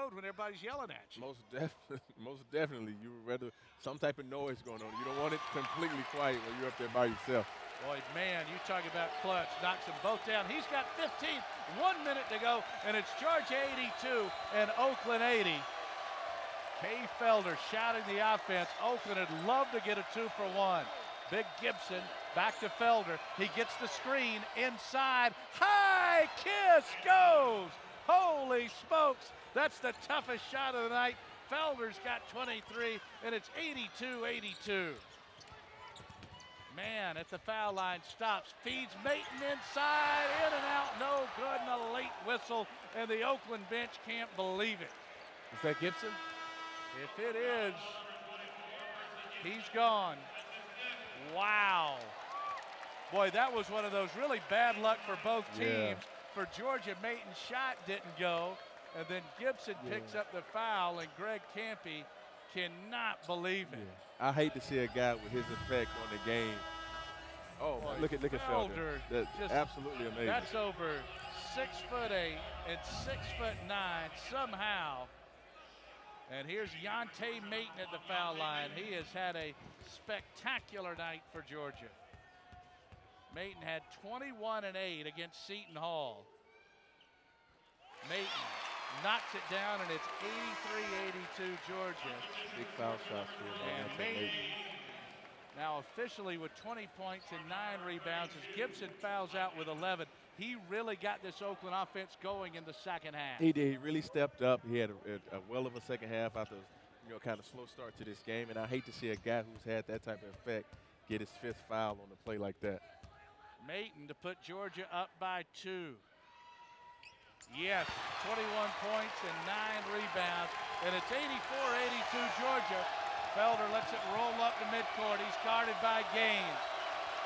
road when everybody's yelling at you. Most definitely, most definitely. You would rather some type of noise going on. You don't want it completely quiet when you're up there by yourself. Boy, man, you talk about clutch. Knocks them both down. He's got 15, 1 minute to go, and it's Georgia 82 and Oakland 80. Kay Felder shouting the offense. Oakland would love to get a 2-for-1. Big Gibson back to Felder. He gets the screen inside. High kiss goes. Holy smokes. That's the toughest shot of the night. Felder's got 23, and it's 82-82. Man, at the foul line, stops, feeds Maton inside, in and out, no good, and a late whistle, and the Oakland bench can't believe it. Is that Gibson? If it is, he's gone. Wow. Boy, that was one of those really bad luck for both teams. Yeah. For Georgia, Maton's shot didn't go, and then Gibson picks up the foul, and Greg Campy cannot believe it. I hate to see a guy with his effect on the game. Oh, Boy, look at Felder. That's just absolutely amazing. That's over 6'8" and 6'9" somehow. And here's Yante Maton at the foul line. He has had a spectacular night for Georgia. Maton had 21 and 8 against Seton Hall. Maton knocks it down, and it's 83-82 Georgia. Big foul shots for And Maton now officially with 20 points and 9 rebounds as Gibson fouls out with 11. He really got this Oakland offense going in the second half. He did. He really stepped up. He had a well of a second half after kind of slow start to this game. And I hate to see a guy who's had that type of effect get his 5th foul on the play like that. Maton to put Georgia up by 2. Yes, 21 points and 9 rebounds, and it's 84-82 Georgia. Felder lets it roll up to midcourt. He's guarded by Gaines.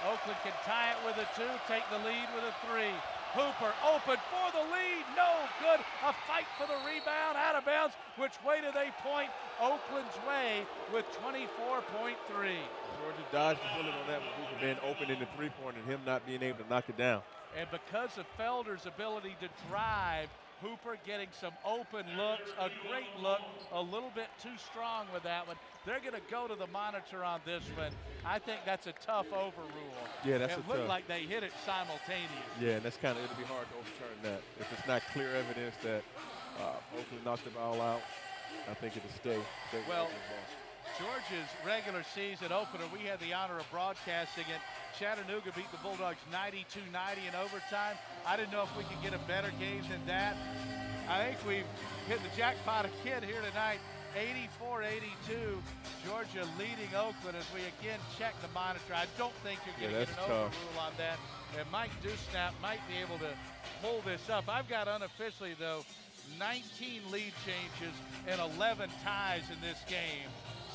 Oakland can tie it with a 2, take the lead with a 3. Hooper open for the lead, no good. A fight for the rebound, out of bounds. Which way do they point? Oakland's way with 24.3. Georgia dodged the bullet on that one. Hooper being open in the three-point and him not being able to knock it down. And because of Felder's ability to drive, Hooper getting some open looks, a great look, a little bit too strong with that one. They're going to go to the monitor on this one. I think that's a tough overrule. Yeah, that's it looked like they hit it simultaneously. Yeah, and that's it'll be hard to overturn that. If it's not clear evidence that Oakland knocked the ball out, I think it'll stay. Well, Georgia's regular season opener, we had the honor of broadcasting it. Chattanooga beat the Bulldogs 92-90 in overtime. I didn't know if we could get a better game than that. I think we've hit the jackpot again here tonight. 84-82, Georgia leading Oakland as we again check the monitor. I don't think you're going to get an overrule on that. And Mike Dewsnap might be able to pull this up. I've got unofficially, though, 19 lead changes and 11 ties in this game.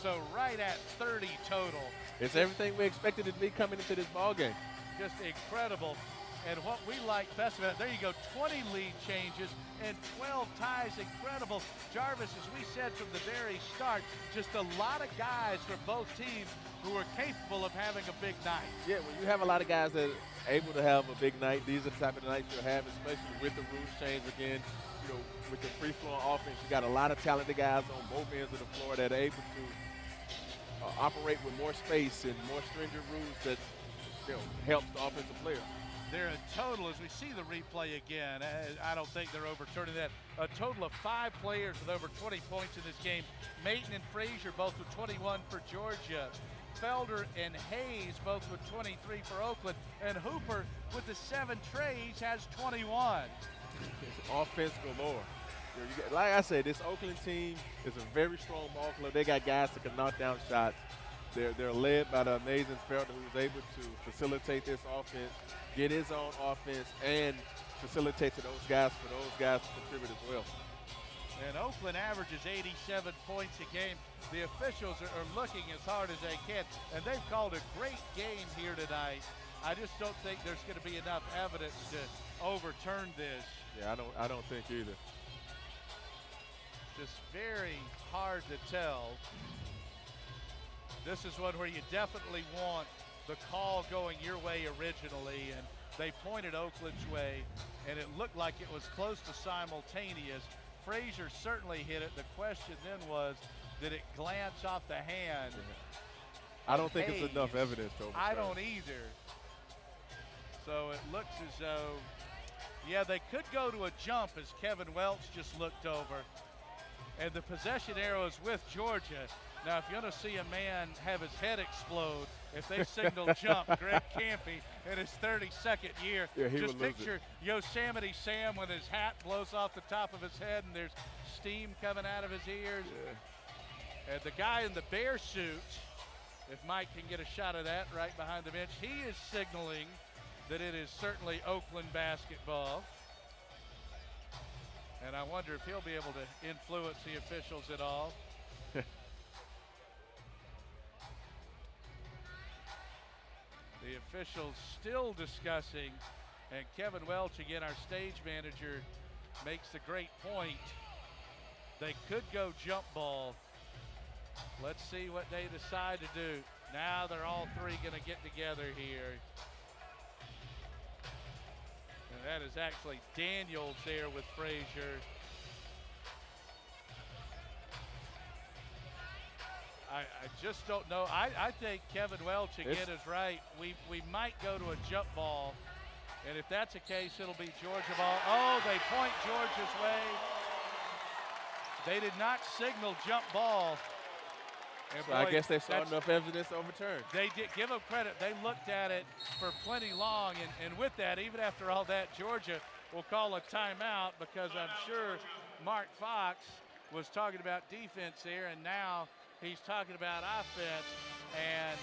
So right at 30 total. It's everything we expected it to be coming into this ball game. Just incredible. And what we like best about it, there you go, 20 lead changes and 12 ties, incredible. Jarvis, as we said from the very start, just a lot of guys from both teams who are capable of having a big night. Yeah, when you have a lot of guys that are able to have a big night, these are the type of nights you'll have, especially with the rules change again. With the free-flowing offense, you got a lot of talented guys on both ends of the floor that are able to operate with more space and more stringent rules that helps the offensive player. They're a total, as we see the replay again, I don't think they're overturning that. A total of 5 players with over 20 points in this game. Maton and Frazier both with 21 for Georgia. Felder and Hayes both with 23 for Oakland. And Hooper with the 7 trays has 21. Offense galore. Like I said, this Oakland team is a very strong ball club. They got guys that can knock down shots. They're led by the amazing Felder, who's able to facilitate this offense, get his own offense, and facilitate to those guys for those guys to contribute as well. And Oakland averages 87 points a game. The officials are looking as hard as they can, and they've called a great game here tonight. I just don't think there's going to be enough evidence to overturn this. Yeah, I don't think either. Just very hard to tell. This is one where you definitely want the call going your way originally, and they pointed Oakland's way, and it looked like it was close to simultaneous. Frazier certainly hit it. The question then was, did it glance off the hand? I don't think Hayes? it's enough evidence to overturn. I don't either. So it looks as though, yeah, they could go to a jump as Kevin Welch just looked over. And the possession arrow is with Georgia. Now, if you're going to see a man have his head explode, if they signal jump, Greg Campy in his 32nd year, just picture Yosemite Sam when his hat blows off the top of his head and there's steam coming out of his ears. Yeah. And the guy in the bear suit, if Mike can get a shot of that right behind the bench, he is signaling that it is certainly Oakland basketball. And I wonder if he'll be able to influence the officials at all. The officials still discussing, and Kevin Welch, again, our stage manager, makes the great point. They could go jump ball. Let's see what they decide to do. Now they're all three going to get together here. And that is actually Daniels there with Frazier. I just don't know. I think Kevin Welch again is right. We might go to a jump ball. And if that's the case, it'll be Georgia ball. Oh, they point Georgia's way. They did not signal jump ball. And So boy, I guess they saw enough evidence to overturn. They did give them credit. They looked at it for plenty long. And with that, even after all that, Georgia will call a timeout because I'm sure Mark Fox was talking about defense there, and now he's talking about offense. And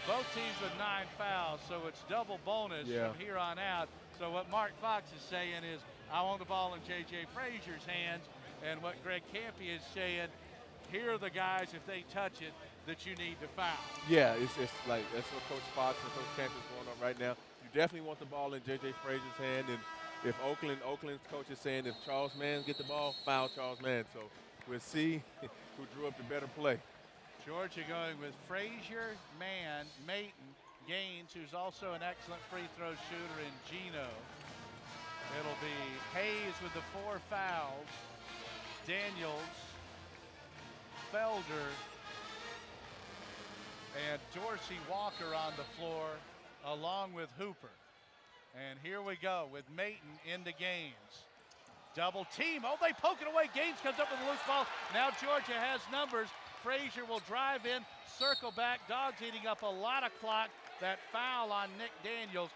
both teams with 9 fouls, so it's double bonus from here on out. So what Mark Fox is saying is, I want the ball in J.J. Frazier's hands. And what Greg Campy is saying, here are the guys, if they touch it, that you need to foul. Yeah, it's like that's what Coach Fox and Coach Campy is going on right now. You definitely want the ball in J.J. Frazier's hand. And if Oakland's coach is saying if Charles Mann get the ball, foul Charles Mann. So we'll see who drew up the better play. Georgia going with Frazier, Mann, Mayton, Gaines, who's also an excellent free throw shooter, and Gino. It'll be Hayes with the 4 fouls, Daniels, Felder, and Dorsey Walker on the floor, along with Hooper. And here we go with Mayton into Gaines. Double team. Oh, they poke it away. Gaines comes up with a loose ball. Now Georgia has numbers. Frazier will drive in, circle back. Dogs eating up a lot of clock. That foul on Nick Daniels